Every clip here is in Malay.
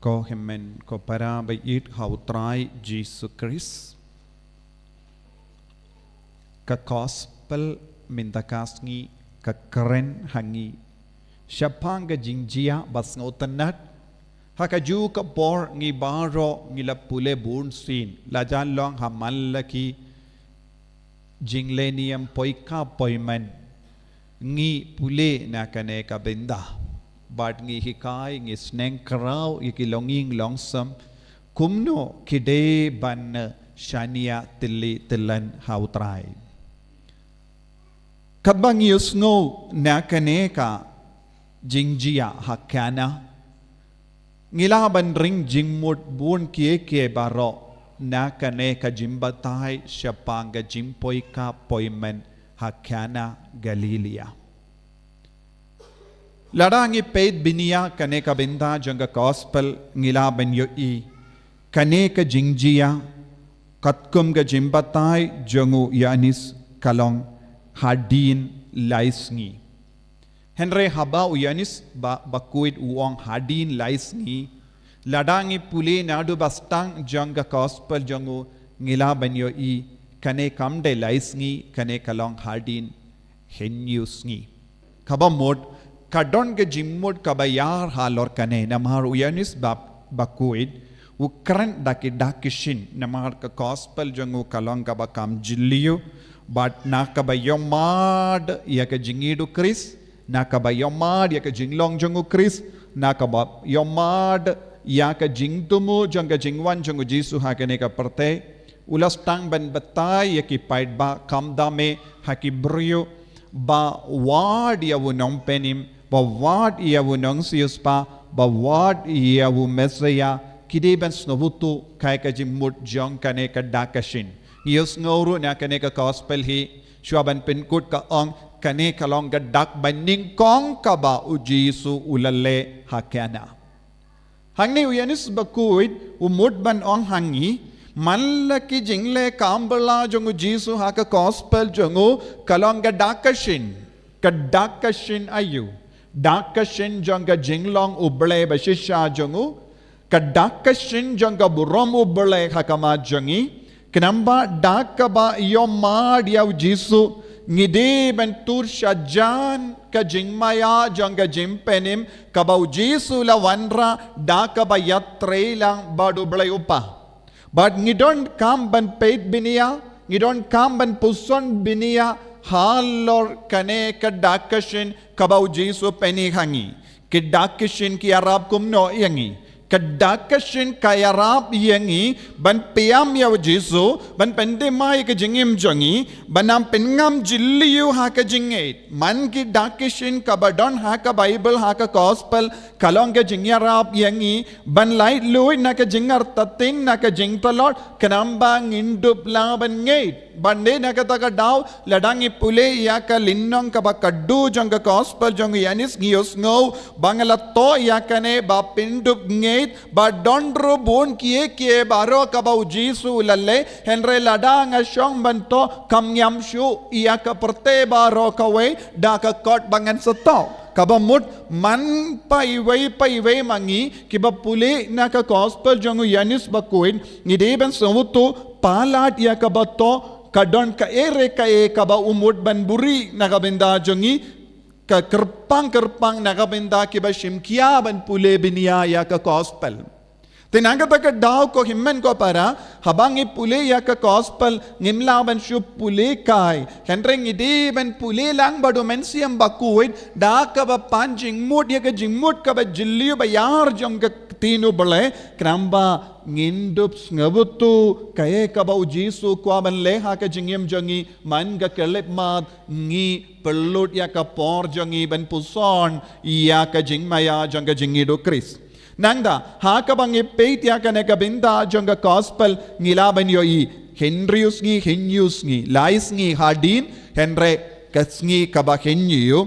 Ko himmen ko para by it hautrai Jesus Christ. Ka gospel mintakasngi ka keren hangi. Siapang ka jingjia bas ngautanat. Hakaju ka por ngi baro ngi la pule bunsin. Lajan long hamalaki jinglenium poika poiman. Ngi pule na kane ka benda. But ngi hikai ngi sneng karau iki longing longsam kumno kide ban shania tilli tilan hautrai kabang yusngo na kaneka jingjia hakana ngila ban ring jingmut bun kie baro na kaneka jimbatai syapanga jimpoika poimen hakana Galilea Larangi paid binia kaneka benda janga gospel ngila banyo I kaneka jingjia katkum ga jimbatai jangu yanis kalong hadin laisngi Henry haba uyanis bakuit uong hadin laisngi ladangi puli nadu bastang janga gospel jangu ngila banyo I kane kamde laisngi kane kalong hadin henyusngi kabamod kadon ke jimmud kabayar halor kane namar uyanis bakuid ukran dakishin namar ka gospel jangu kalong kabakam jilliyo but nakabayomad ya ka jingidu Chris nakabayomad ya ka jinglong jangu Chris nakabayomad ya ka jingtumu janga jingwan jangu Jisu hakane ka parte ulas tang ban batay ya ki paid ba kamdame hakibrio ba wad ya wunong penim bawad iawu nongsius pa bawad iawu mesaya kideban snovutu kay ka jimmut jong kane ka dakashin yus ngoro na kane ka gospel hi shuaban pinkut ka ong kane ka long ka dak baning kong ka ba u Jisu ulale hakana hangni uyanis bakuid umut ban ong hangi malaki jingle kambala jongu Jisu ha ka gospel jongu kalong ka dakashin ayu dakashin janga jinglong uble bashisha jangu kadakashin janga burom uble hakama jangi kenamba dakaba yomad yaw Jisu ngide bentur shajan ka jingmaya janga jimpenim kabau Jisu la wanra dakaba yatre lang badu uble upa but ngidon kam ban paid binia ngidon kam ban puson binia halor kane kadakashin kabau Jisu peni hangi kadakashin ki arab kumno yangi kadakashin kay arab yangi ban piyam yaw Jisu ban pendemay ka jingim jangi banam pingam jilliyu ha ka jingait man ki dakashin kabadon ha ka Bible ha ka gospel kalong ka jingyarab yangi ban light luy na ka jingar tatin na ka jingtalot kanambang indup laban ngait bande nakataka daw ladangi pule yaka linnong kaba kaddu janga gospel janga yanis ngiyos ngo bangala to yakane ba pindup ngeit ba dondro bon kie baro kaba Jisu lalle henre ladang asyong banto kamyam shu yaka perte baro kawe daka kot bangan seto kabamut man paiway mangi kiba pule naka gospel janga yanis bakuin ngideben sawuto palat yaka bato kadon ka ere ka ba umud ban buri nakabenda jongi ka kerpang nakabenda kiba shimkia ban pule binia ya ka gospel tinanga taka daw ko himmen ko para habang ipule ya ka gospel ngimla ban shu pule kai henreng ide ban pule lang badu mensiam bakuid da ka ba panjing mud ya ka jingmud ka ba jilliu ba yar jong ka tinu bale kramba ngindup ngabutu kaya kabau Jisu kwa ban leha ka jingim jangi man ga kelep mat ngi pelut ya ka por jangi ban puson ya ka jingmaya janga jingido Chris nangda ha ka bang ipeit ya ka neka binda janga gospel ngilaban yo I Henrius ngi lais ngi hadin henre kasngi kaba henyu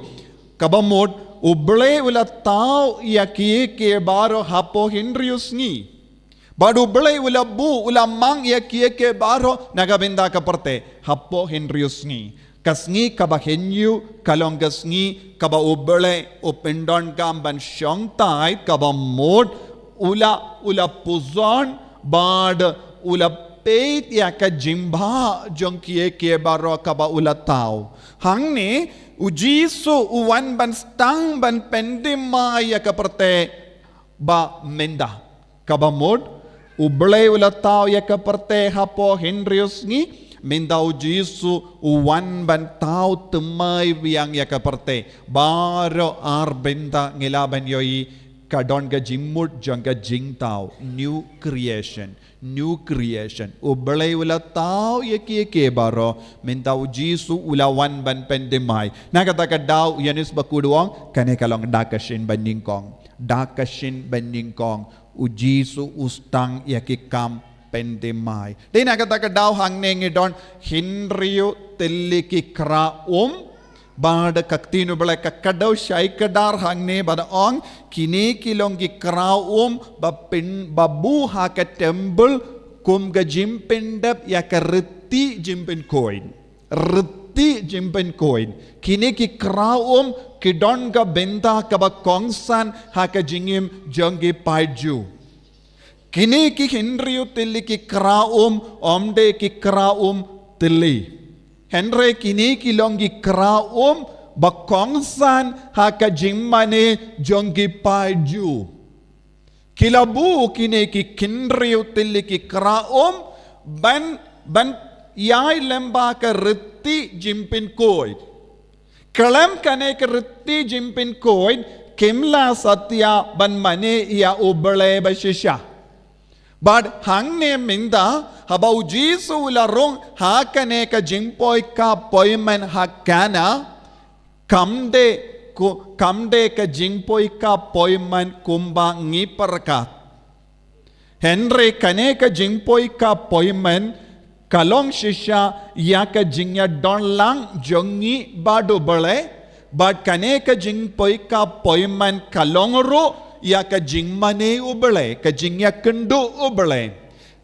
kabamod uble ula tao ya ke baro hapo Henrius ngi Badu belai ula bu ula mang ya ke baro nagabenda ka parte hapo Henrius ngi kasngi kaba henyu kalongas ngi kaba ubele upendon kam ban syong tai kaba mod ula puzon bad ula peit ya ka jimba jong kie baro kaba ula tau hang ni ujisu uwan ban stang ban pendima ya ka perte ba menda kaba mod uble ula tau ya ka perte hapo Henrius ni menda ujisu uwan ban tau temai biang ya ka perte baro ar benda ngilaban yoi kadon ga jimmut janga jing tau new creation ublay ula tau yeki baro mentau jisu ula wan ban pendemai nakataka daw yanis bakuduang kane kalong dakashin baningkong ujisu ustang yaki kam pendemai de nakataka daw hangne ngidon hinriyo telliki kra bad kaktinu bala kakadaw shaikadar hangne badaong kini kilongi kraum babu haka temple kum ga jimpendap ya karti jimpen coin kini ki kraum kidon ga benda kaba kongsan haka jingim jongi paiju kini ki hinriu tilli ki kraum omde ki kraum tilli Henry kini kilongi kraum bakongsan haka jimmane jongi paiju kilabu kini ki kinriu tilli ki kraum ban yai lemba ka ritti jimpin koi kalam kane ka ritti jimpin koi kimla satya ban mane ya ubale bashisha but hangne minda habau jisu ularong hakane ka jingpoi ka poiman hakana kamde ka jingpoi ka poiman kumba ngiparkat Henry kane ka jingpoi ka poiman kalong shisha ya ka jingya don lang jongi badu bale but kane ka jingpoi ka poiman kalongro ya ka jingmane ubale ka jingya kendu ubale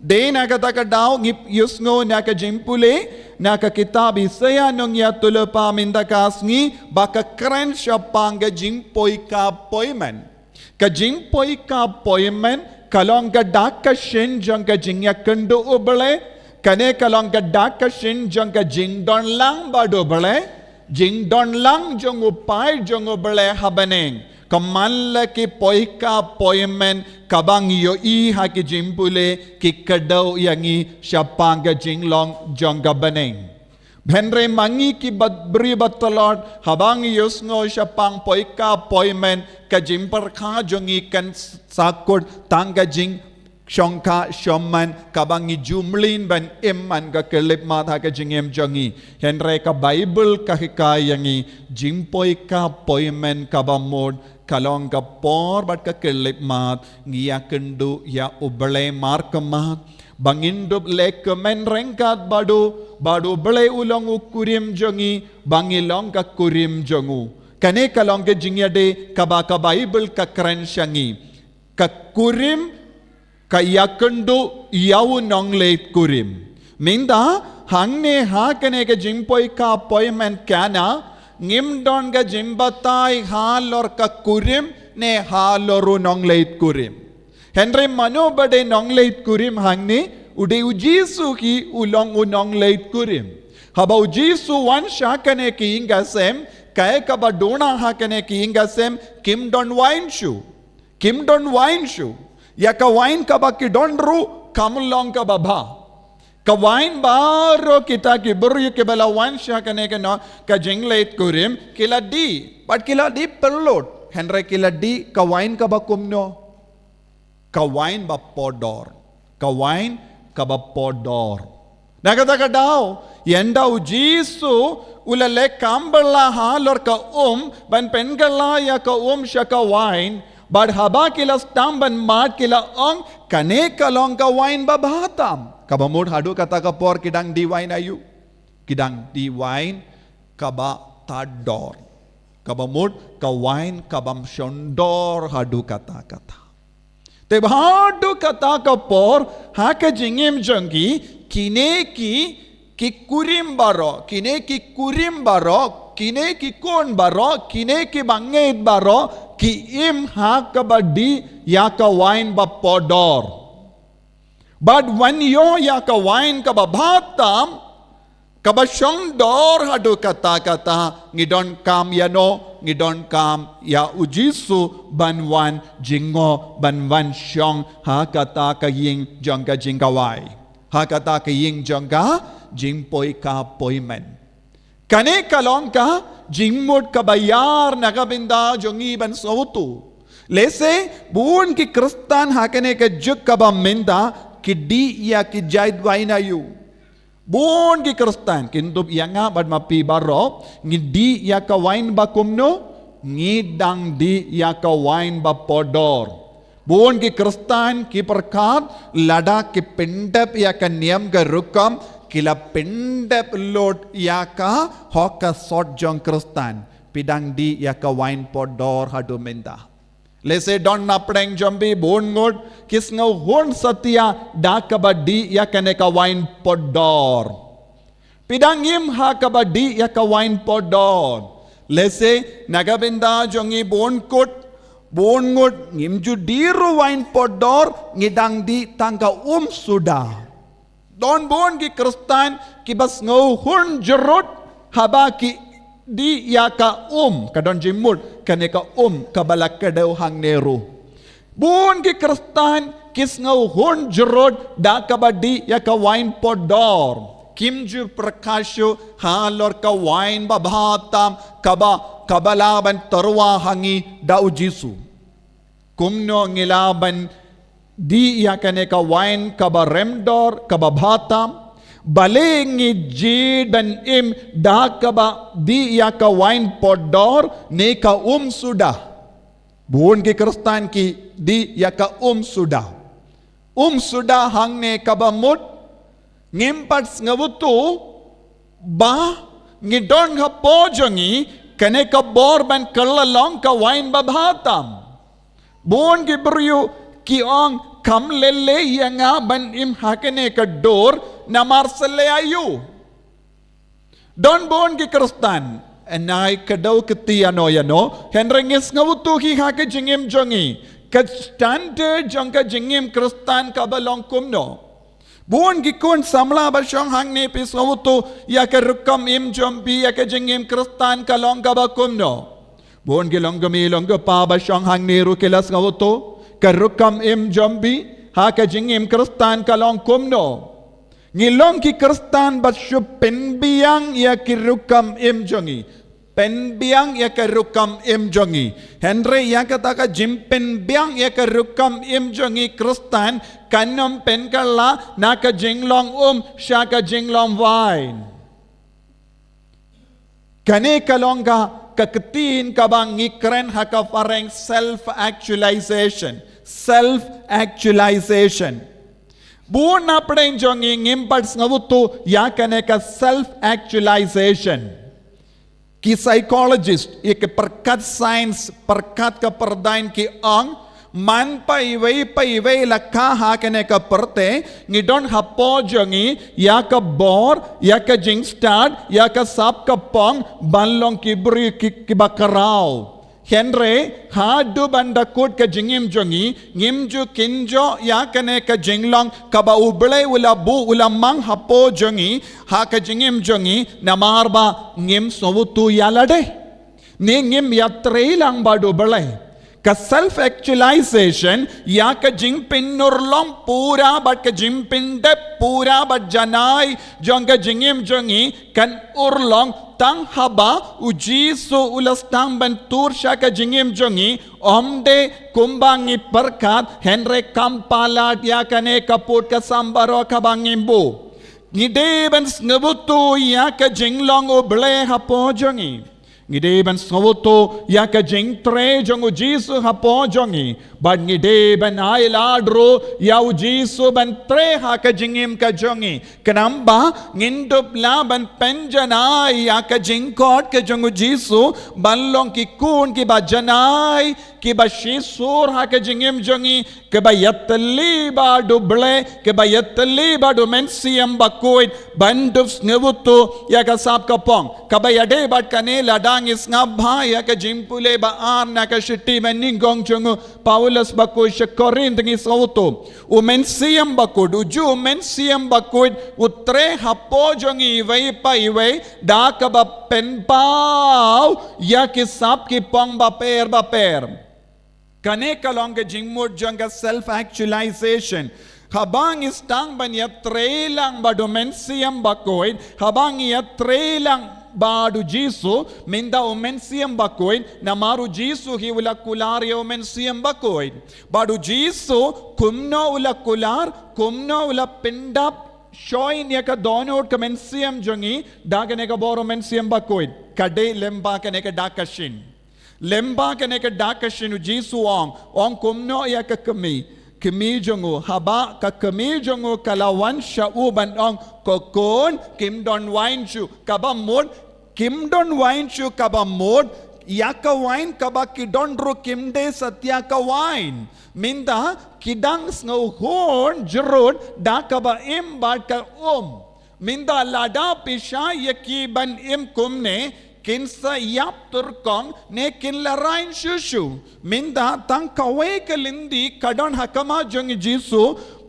de nakataka daw ngip yusngo naka jimpule naka kitab Isaya nong ya tulpa mindakasngi baka kren shapanga jingpoi ka poiman kalong ga daka shin janga jingya kendu ubale kane kalong ga daka shin janga jingdon lang badu bale jingdon lang jong upai jong ubale habaneng Kamala ki poika poimen kabang yo I haki jimpule ki kadaw yangi syapanga jinglong jongga baneng. Benre mangi ki bri batalot habang yusngo syapang poika poimen ka jimpar kha jongi kan sakut tangga jing Shongka Shoman kabangi jumlin ban emman ka kelip mata ka jingem jongi Henry ka Bible ka hikayangi jimpoi ka poimen kabamod kalong ka por bat ka kelip mat ngiya kendu ya ubale markamat bangindup lekemen rengkat badu bale ulong ukurim jongi bangilong ka kurim jongu kane kalong ka jingyade kaba ka Bible ka krensyangi ka kurim kaya kendu yau nong leit kurim minda hangne hakane ka jimpoi ka poimen kana ngimdon ga jimbatai halor ka kurim ne haloru nong leit kurim Henry mano bade nong leit kurim hangne ude ujisu ki ulong unong leit kurim haba ujisu wan shakane ki ingasem kaya ka badona hakane ki ingasem kimdon wine shoe ya ka wine ka ba ki donru kamlong ka baba ka wine baro kita ki buru ke bala wine sha kane ke no ka jingleit kurim kila di perlot Henry kila di ka wine ka ba kumno ka wine ba podor nakataka daw yenda ujisu ulale kambala halor ka ban pengala ya ka sha ka wine but haba kila stamban mat kila ong kane kalong ka wine babatam kabamud hadu kata ka por kidang di wine ayu kidang di wine kaba tador kabamud ka wine kabam shondor hadu kata te hadu kata ka por haka jingim jongi kine ki kurim baro kine ki kon baro, kine ki bangait baro, ki im hakaba di yaka wine ba podor. But when yo yaka wine kaba bhatam, kaba syong dor hadu kata ngidon kam yano, ngidon kam ya ujisu banwan jingo banwan syong hakata ka ying jangka jingkawai. Hakata ka ying jangka jingpoi ka poimen. Kane kalong ka jingmut kabayar nakabinda jongi ban sautu. Lese buon ki kristan hakane ka juk kabamenda ki di ya ki jaidwai na yu. Buon ki kristan kintup yanga bad mapi baro ngidi ya ka wine ba kumno ngidang di ya ka wine ba podor. Buon ki kristan ki perkat lada ki pendap ya ka niam ka rukam kila pendap lot ya ka hoka sot jong kristan pidang di ya ka wine podor hadu menda. Lese don napreng jombi bon ngot kis ngau hon satya da kabadi ya kaneka wine podor. Pidangim ha kabadi ya ka wine podor. Lese nagabinda jongi bon ngot ngimju diru wine podor ngidang di tangka suda. Don bon ki kristan kibas ngau hon jerut haba ki di yaka kadon jimut kaneka kabalak kadaw hang neru. Buon ki kristan kis ngau hon jerod da kabadi yaka wine podor. Kimju prakasyo halor ka wine babhatam kabalaban tarwa hangi da ujisu. Kumno ngilaban di yakaneka wine kabaremdor kababhatam. Balengi jid ban im dakaba di yaka wine podor neka suda. Buon ki kristan ki di yaka suda. Suda hang ne kabamut ngimpat ngavutu ba ngidon ha pojongi kaneka bor ban kallalong ka wine babhatam. Buon ki bryu ki ong kam lele yanga ban im hakane ka dor na marsale ayu. Don bon ki kristan enai kadaw kiti ano henrengis ngawutu hi hake jingim jongi ka standard jongka jingim kristan kabalong kumno. Buon ki kun samla basyong hang ne pis ngawutu ya ka rukam im jombi ya ka jingim kristan kalong kabakumno. Buon ki longga pa basyong hang ne rukilas ngawutu karukam im jombi haka jingim kristan kalong kumno. Ngilong ki kristan basyo penbiang ya kirukam im jongi. Penbiang ya kirukam im jongi. Henry ya kataka jim penbiang ya kirukam im jongi kristan kanom penkala naka jinglong shaka jinglong wine. Kane kalongga kaketin kabang ngikren haka fareng self-actualization. Self-actualization. Buon na pren jongi ngimparts ngavutu yakaneka self-actualization. Ki psychologist ik perkat science perkat ka perdain ki ang man pa iway lakha hakaneka perte ngidon hapo jongi yaka bor yaka jingstad yaka sap ka pong banlong kibri kibakarao. Henry hadu banda kut ka jingim jongi ngimju kinjo yakane ka jinglong kaba uble ula bu ula mang hapo jongi ha ka jingim jongi namarba ngim sovutu yalade ne ngim yatre lang badu belai ka self actualization ya ka jingpin nurlom pura bat ka jingpin de pura bat janai jonga jingim jongi kan urlong tang haba ujisu ulas tang bentur shaka jingim jongi omde kumbangi perkat henre kampalat yakane kaput ka sambaro kabangimbu ngideben ngabutu yaka jinglong uble hapo jongi ngideben ngabutu yaka jingtre jongu jisu hapo jongi bad ngideben ailadro ya ujisu ben tre haka jingim ka jongi kanamba ngindup laban penjanai yaka jingkot ka jongu jisu banlong ki kun ki bajanai kiba shisur haka jingim jongi kiba yatali ba duble kiba yatali ba do mensiam bakoid bandus ngevutu yaka sap kapong kaba yade bat kane ladang is ngabha yaka jimpule ba ar naka shitti mening gong jongu Paulus bakoid shakorin tengi sauto u mensiam bakoid uju mensiam bakoid utre hapo jongi iwai pa iwai da kaba penpau yaki sap ki pong ba per kane kalonga jingmut jonga self actualization habang istang ban ya trelang ba domensiam bakoid habang ya trelang badu jisu minda omensiam bakoid namaru jisu hi ula kular ya omensiam bakoid badu jisu kumno ula kular kumno ula pindap shoin yaka donot kamensiam jongi dagane ka boro mensiam bakoid kade lemba kane ka dakashin lemba kane ka dakashin jisu ong kumno yaka kami jongo haba ka kami jongo kalawan shauban ong kokon kim don wine chu kabamod kim don wine chu kabamod yaka wine kaba kidon ru kimde satya ka wine minda kidang snow horn jerod da kaba im bat ka minda lada pisha yaki ban im kumne kinsa yap turkong ne kinlarain shushu minda tang kawe kalindi kadon hakama jongi jisu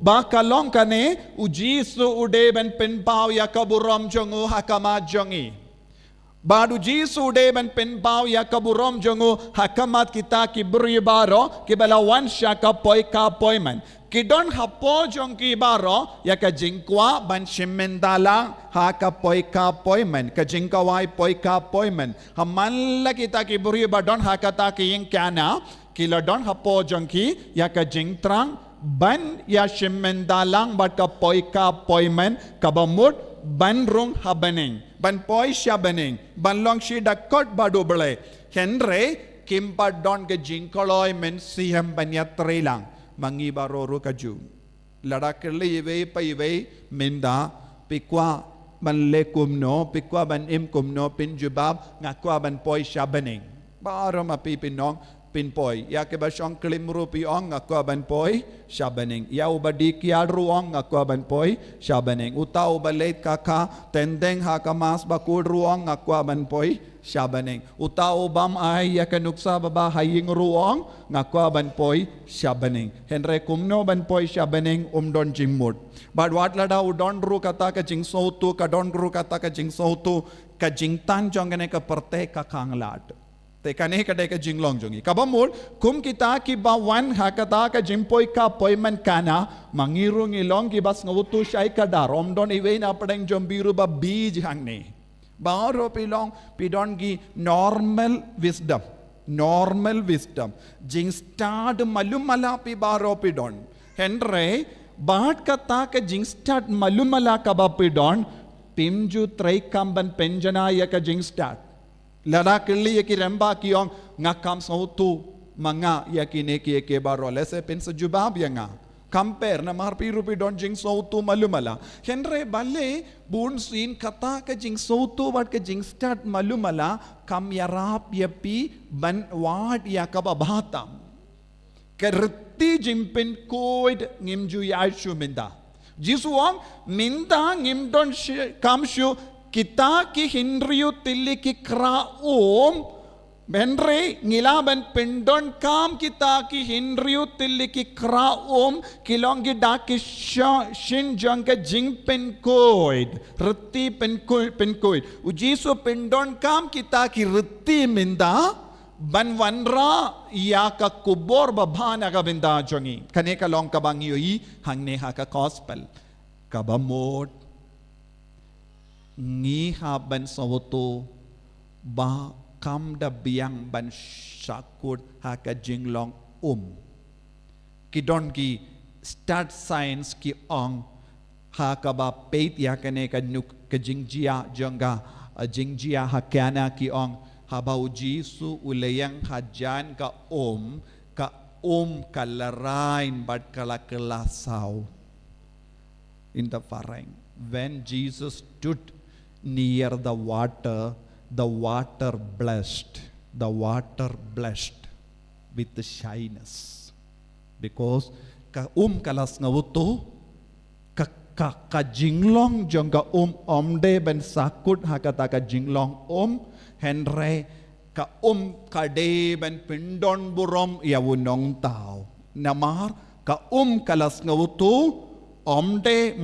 ba kalong kane u jisu ude ben penpau yakaburom jongu hakama jongi badu jisu ude ben penpau yakaburom jongu hakamat kita kibri baro kibala wan shaka poi man kidon hapo jongki baro yaka jingkwa ban shimmendala haka poi man ka jingkawai poi man hamalla kita kibri badon hakata ki ing kana kila don hapo jongki yaka jingtrang ban ya shimmendalang bat ka poi man kabamut ban rung habaning ban poi shabaning ban long shi dakot badu bele henre kimpa don ke jingkoloi men siam ban yatrelang mangi baroru kaju ladakle iwe pa iwe minda pikwa ban lekumno pikwa ban imkumno pinjubab ngakwa ban poi shabaning baro mapi pinong pinpoi ya ke ba shong klimru pi ong ngakwa ban poi shabaning ya ubadi kiadru ong ngakwa ban poi shabaning utau balet kaka tendeng hakamas bakudru ong ngakwa ban poi shabaning utau bam ai ya ke nuksa baba haying ruong ngakwa ban poi shabaning henre kumno ban poi shabaning don jingmut bad wat lada udon ru kata ka jingso tu ka don ru kata ka jingso tu ka jingtan jongane ka perte ka kanglat te kane ka de ka jinglong jongi kabamul kum kita ki ba wan hakata ka jimpoi ka poiman kana mangirung ilong ki bas ngutu shai ka darom don iwe na padang jombiru ba bij hangne baro pilong pidon ki normal wisdom jing start malumala pi baro pidon henre bat kata ka jing start malumala ka ba pidon pimju trai kamban penjana ya ka jing start lada kili yaki remba kiong ngakam sautu manga yaki neki yake baro lese pensa jubab yanga compare na marpi rupi don jing sautu malumala henre balle bun sin kata ka jing sautu wat ka jing start malumala kam yarap yapi ban wat yakaba batam kerti jimpin koid ngimju yashu minda jisuang minda ngimdon kamshu kita ki hinriyu tilli ki kraum benre ngilaban pendon kam kita ki hinriyu tilli ki kraum kilongi daki shin jangka jing penkoid reti penkoid ujiso pendon kam kita ki reti minda ban wanra ya ka kubor babhana ka binda jongi kane ka long ka bangi yi hangne ha ka gospel kabamot ngi ha ban sawoto ba kam da biang ban shakut ha ka jinglong kidon ki start science ki ong ha ka ba peit ya kane ka nuk ka jingjia jonga jingjia ha kana ki ong ha ba ujisu ulayang hajan ka kalarain bat kala kelasaw in the farang when Jesus stood near the water blessed. with the shyness. Because ka kalas ngawuto ka jinglong jong ka omde ben sakut hakata ka jinglong henre ka kade ben pindon burom yawunong tao. Namar ka kalas ngawuto omde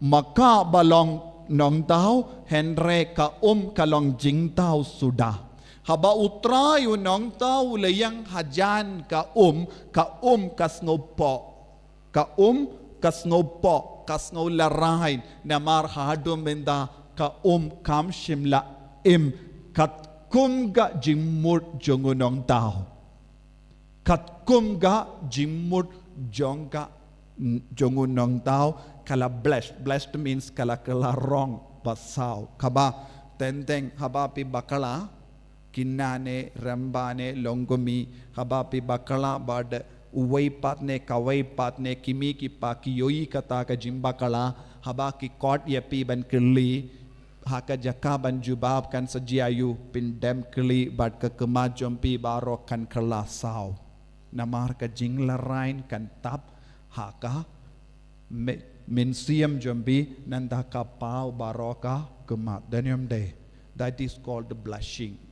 maka balong nong tao henre ka kalong jing tao suda. Haba utra yu nong tao layang hajan ka kasnopo. Ka kasnopo, kasno larahin namar hadum benda ka kam shimla kat ga jimut jongunong tao. Kat ga jimut jongunong tao kala blessed. Blessed means kala wrong basaw. Kaba tenteng haba pi bakala kinane rambane longgomi haba pi bakala bad uway patne kaway patne kimi ki pa kiyoyi kata ka jimbakala haba ki kot yapi ban kili haka jaka ban jubab kan sajiayu pindem kili bad ka kema jompi baro kan kala saw namar ka jinglarain kan tap haka minsiam jombi nanda ka pau baroka kema danyam day. That is called the blushing.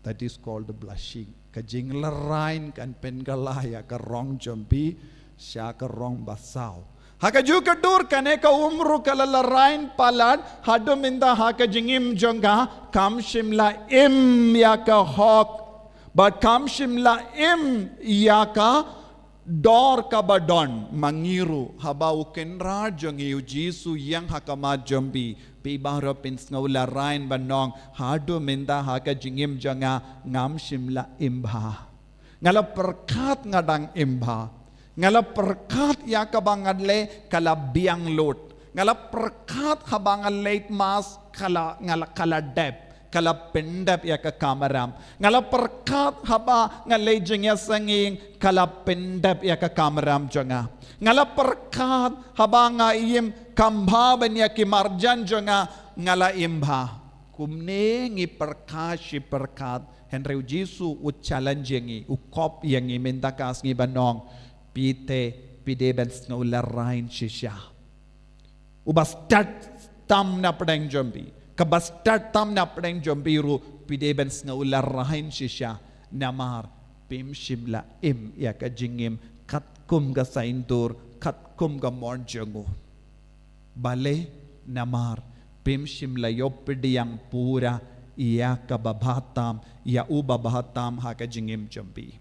That is called the blushing. Kajing larain kan pengalaya ka rong jombi siya ka rong basaw. Hakaju kadur kane ka umru kalalarain palad hadum inda hakajingim jonga kam shimla ya ka hawk but kam shimla ya ka dor ka badon mangiru haba ukenra jongi ujisu yang hakama jombi pibaro pins ngawla rain banong hadu minda haka jingim janga ngam shimla imba ngala perkat ngadang imba ngala perkat ya kabangadle kala biang lot ngala perkat habangal late mas kala dep kala pendap ya ka kamaram ngala perkat haba ngalay jingya sanging kala pendap ya ka kamaram janga ngala perkat haba nga iyem kambha banya ki marjan janga ngala imba kumne ngi perkashi perkat henry jisu u challenge ngi u kop yangi mendakas ngi banong pide ben snula rain shisha u bastat tam na pedang jombi kabastat tam na pedang jombi ru pide ben snula rain shisha namar pim shimla ya ka jingim kat kum ga saintur kat kum ga morjangu bale namar pim shimla yopidiyang pura iya kababatam ya ubabatam haka jingim jombi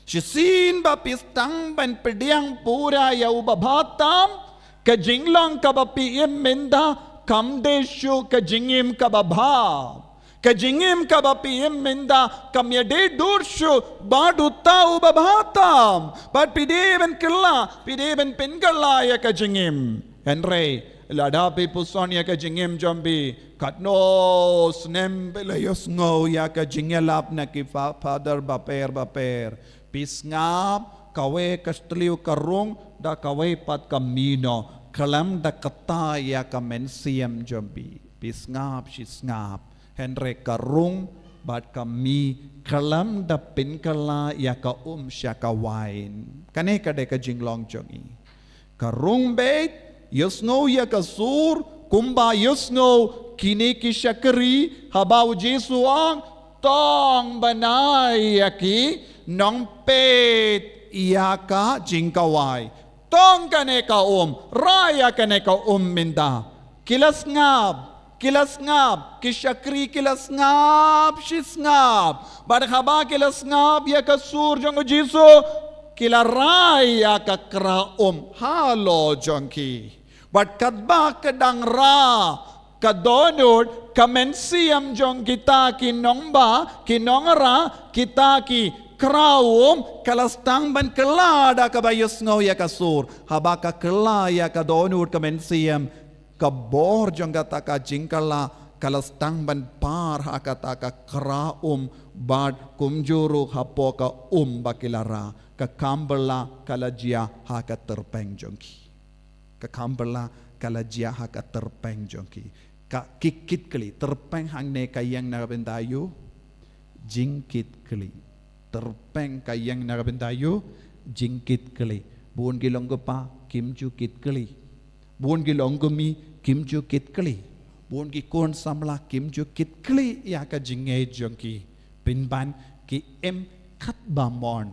shisin ba pistang ban pediyang pura ya ubabatam ka jinglang kabapiem menda kamdeshu ka jingim kababha ka jingim kabapiem menda kamyade durshu badutta ubabatam but pideven killa pideven pengalla ya ka jingim henry ladapi puson ya ka jingim jombi katno snem belayos ngo ya ka jingelap na ki father baper pisngap kawe kastliu karung da kawe pat kamino kalam da kata ya ka mensiam jombi pisngap shisngap henry karung bat kami kalam da pinkala ya ka sya ka wine kane kade ka jinglong jongi karung bait yusno ya kasur kumba yusno kini ki syakri habau Jesu ang tong banay yaki nong pet iyaka jingkawai tong kane ka raya kane ka minda kilas ngab kisyakri kilas ngab shisngab badhaba kilas ngab ya kasur jong Jesu kila raya ka kra halo jongki but kadba kadang ra kadonod kamensiam jong kita kinongra kita ki kraum kalastang ban kelada kabayos ngo ya kasur habaka kela ya kadonod kamensiam kabor jong kata ka jingkala kalastang ban par hakata ka kraum bad kumjuru hapoka bakilara ka kambala kalajia haka terpeng jongki ka kambala kalajia haka terpeng jongki ka kikit kli terpeng hangne kayang na bendayu jingkit kli terpeng kayang nakabentayo jingkit kali buon gilonggo pa kimju kit kali buon gilonggo mi kimju kit kali buon ki kon samla kimju kit kali ya ka jinge jongki pinban ki em khat ba mon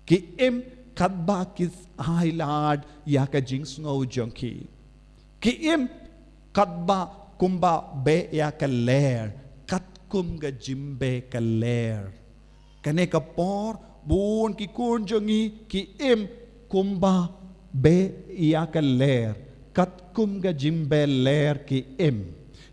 ki em khat ba kis hailad ya ka jing sngo jongki ki em khat ba kumba be ya ka ler kat kum ga jimbe ka ler kane ka por buon ki kun jongi ki em kumba be ya ka ler kat kum ga jimbe ler ki em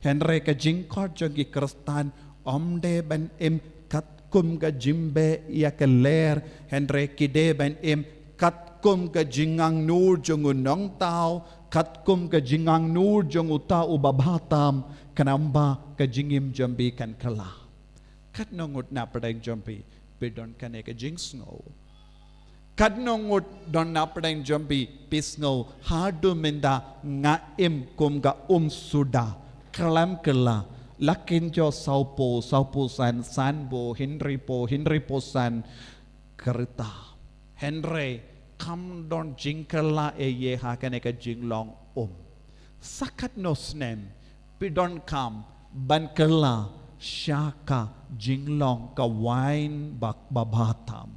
henre ka jing khot jongi kristan omde ban em kat kum ga jimbe ya ka ler henre ki de ban em kat kum ga jingang nur jongu nong tao kat kum ga jingang nur jongu ta ubabatam kanamba ka jingim jambi kan kala kat nongut na padang jambi pidon kane ka jing snow kat nongut don na padang jambi pisno hadu minda nga em kum ga suda kalam kala lakin jo saupo san bo Henry po san kereta Henry kam don jingkala ye ha kane ka jinglong sakat no snem pidon kam ban kala shaka jinglong ka wine bak babatam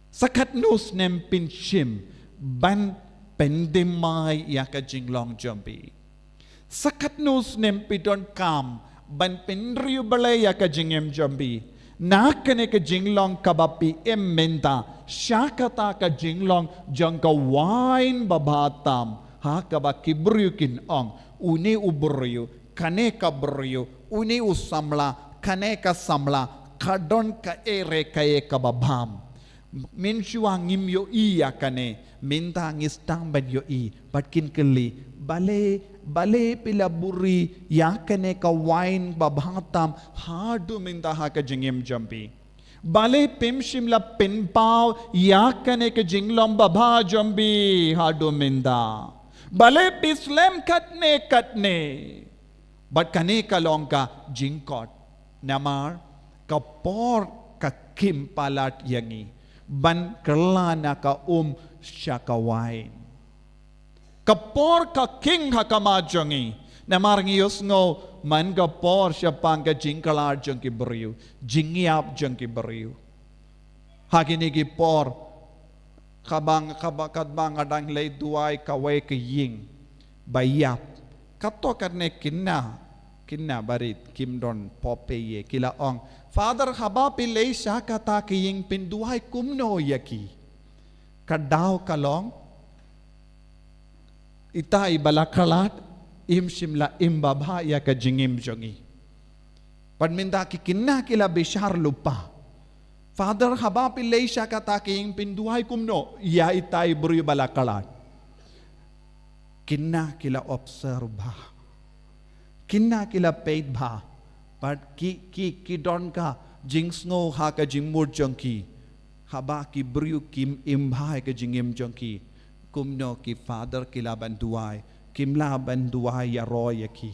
sakat no snem pinchim ban pendemai ya ka jinglong jambi sakat no snem pidon kam ban penriu balay ya ka jingem jambi nakane ka jinglong kabapi menta shakata ka jinglong jangka wine babatam ha kaba kibriukin ong uni ubriu kane ka briu uni usamla kane ka samla kadon ka ere kaye kababam minshua ngim yo iya kane minta ngistang ban yo i patkin keli bale pilaburi yakane ka wine babhatam hadu minta ha ka jingim jambi bale pimshimla pinpaw yakane ka jinglom babha jambi hadu minda bale pislem katne but kane ka longka jingkot namar kapor ka kim palat yangi ban kerlana ka shaka wine kapor ka king hakamajongi namar ngiyos ngo man kapor siya pangka jingkalar jangki beriu jingiap jangki beriu hagini ki por kabang adang lay duay kaway kaying bayap kato karne kinna barit kimdon popeye kila ong father haba pilay siya kata kaying pinduhay kumno yaki kadaw kalong ita ibalakalat imshimla imbabha ya ka jingim jongi padminda ki kinna kila bishar lupa father haba pilay siya kata kaying pinduhay kumno ya ita ibru balakalat kinna kila observa kinna kila paid bha but ki don ka jingsno ha ka jingmur jongki haba ki bru kim imbha ka jingim jongki kumno ki father kila banduay kimla banduay ya royaki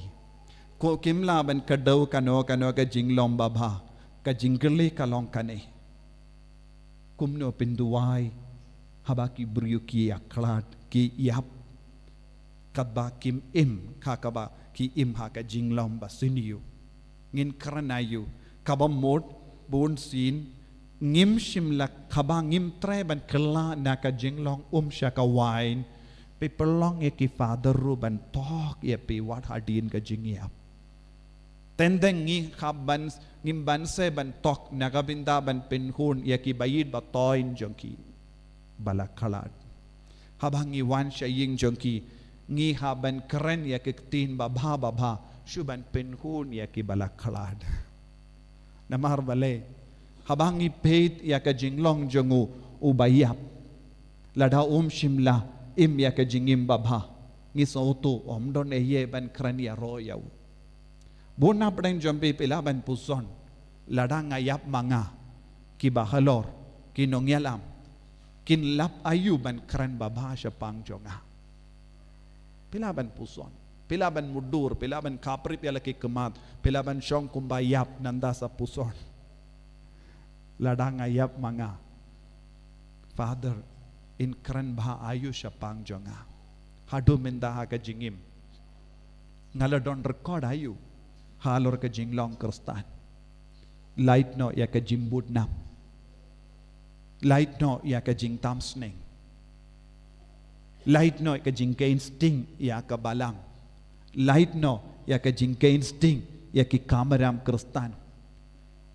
ko kimla ban kadaw kano ka jinglom babha ka jingli kalong kane kumno pinduay haba ki bru ki aklat ki yap kaba kim im kakaba ki im ha ka jinglom basiniu ngin karanayu kaba mod bon sin ngim shimla kaba ngim tre ban kala na ka jinglong shaka wine pe perlong ye ki father ru ban tok ye pe wat hadin ka jingiap tendeng ngi khaban ngim ban se ban tok nagabinda ban penhun ye ki bayid ba toin jongki balakhalat habangi wan shaying jongki ngi haban kren ye ki tin babha shuban penhun ye ki balakhalat namar bale habangi peit ya ka jinglong jongu ubayap lada shimla im ya ka jingim babha ngi sautu don eye ban krania royau bona padang jompe pela ban puson lada ngayap manga ki bahalor ki nongyalam kin lap ayu ban kran babha sya pangjonga pela ban puson pela ban mudur pela ban kapri pela ki kemat pela ban syong kumbayap nanda sa puson ladang ayap manga. Father, in kran bha ayu syapang jonga. Hadu minda ha ka jingim. Ngaladon record ayu. Halor ka jinglong kristan. Light no ya ka jimbud nam. Light no ya ka jing tam sneng. Light no ya ka jing kain sting ya ka balang. Light no ya ka jing kain sting ya ki kamaram kristan.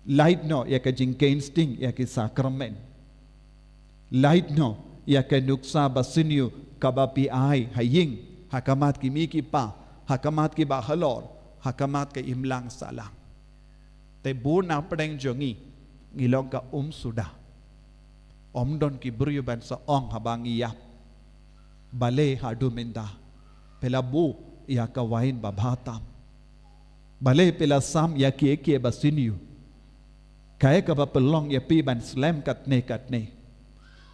Light no ya ka jing kain sting ya ki sakramen. Light no ya ka nuksa basinyu kabapi ay haying hakamat ki miki pa hakamat ki bahalor hakamat ka imlang salang. Te bu na pedeng jongi ngilong ka suda. Don ki buryu ban sa ong habang iya. Bale hadu minda. Pela bu ya ka wain babhatam. Bale pela sam ya ki eke basinyu. Kaya ka bapelong ya pi ban slam katne.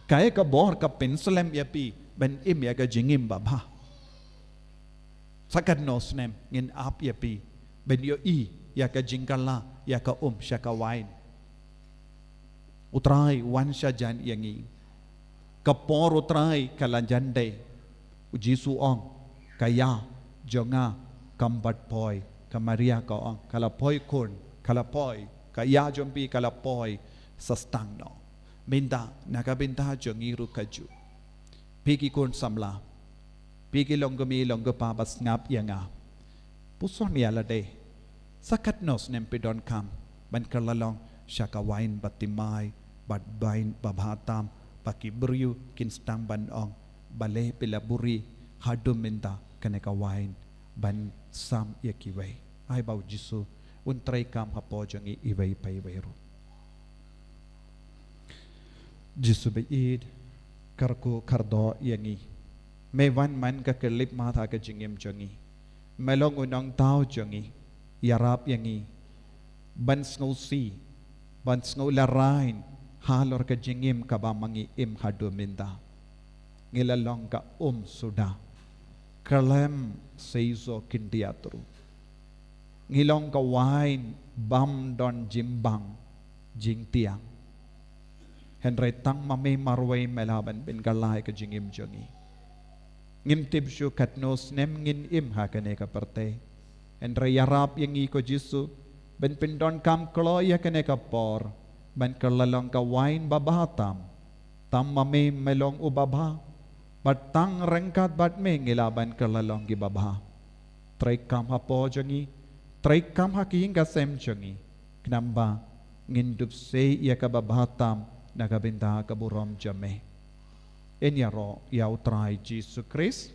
Kaya ka bor ka penslam ya pi ban im ya ka jingim babha. Sakat no snem ngin ap ya pi ben yo i ya ka jingkala ya ka syaka wain. Utrai wan sya jan yangi. Kapor utrai kalanjan day. Ujisu ong kaya jonga kambat poi kamaria ka ong kalapoi kun kalapoi kaya jompi kalapoi sastang no. Minda nakabinta jongiru kaju. Piki kun samla. Piki longgami longgapa bas ngap yanga. Puson yala day. Sakat nos nempidon kam ban kerlalong syaka wain batimay bat bain babhatam pakibryu kinstang banong bale pilaburi hadu minda kaneka wain ban sam yakiway ay bau jisu untray kam hapo jangi iway paywayro jisu beid karko kardo yangi mewan man ka kelip mata ka jingim jangi melong unong tao jangi yarap yangi bans ngausi bans ngaularain halor ka jingim ka ba mangi im hadu minda ngilalong ka suda kalem seizo kindiatru ngilong ka wain bam don jimbang jing tiang henry tang mame marway melaban bin galay ka jingim jongi ngim tibsyu katnos nem ngin im ha kane ka parte henry yarap yangi ko jisu ben pindon kam kloya kane ka por ban kerlalong ka wain babahatam tam mame melong ubabha batang rengkat bat me ngilaban kerlalong gi babha tray kam hapo jangi tray kam haking ka sem jangi knamba ngindup se ya ka babahatam nagabinda ka burom jame enyaro yaw try Jesus Christ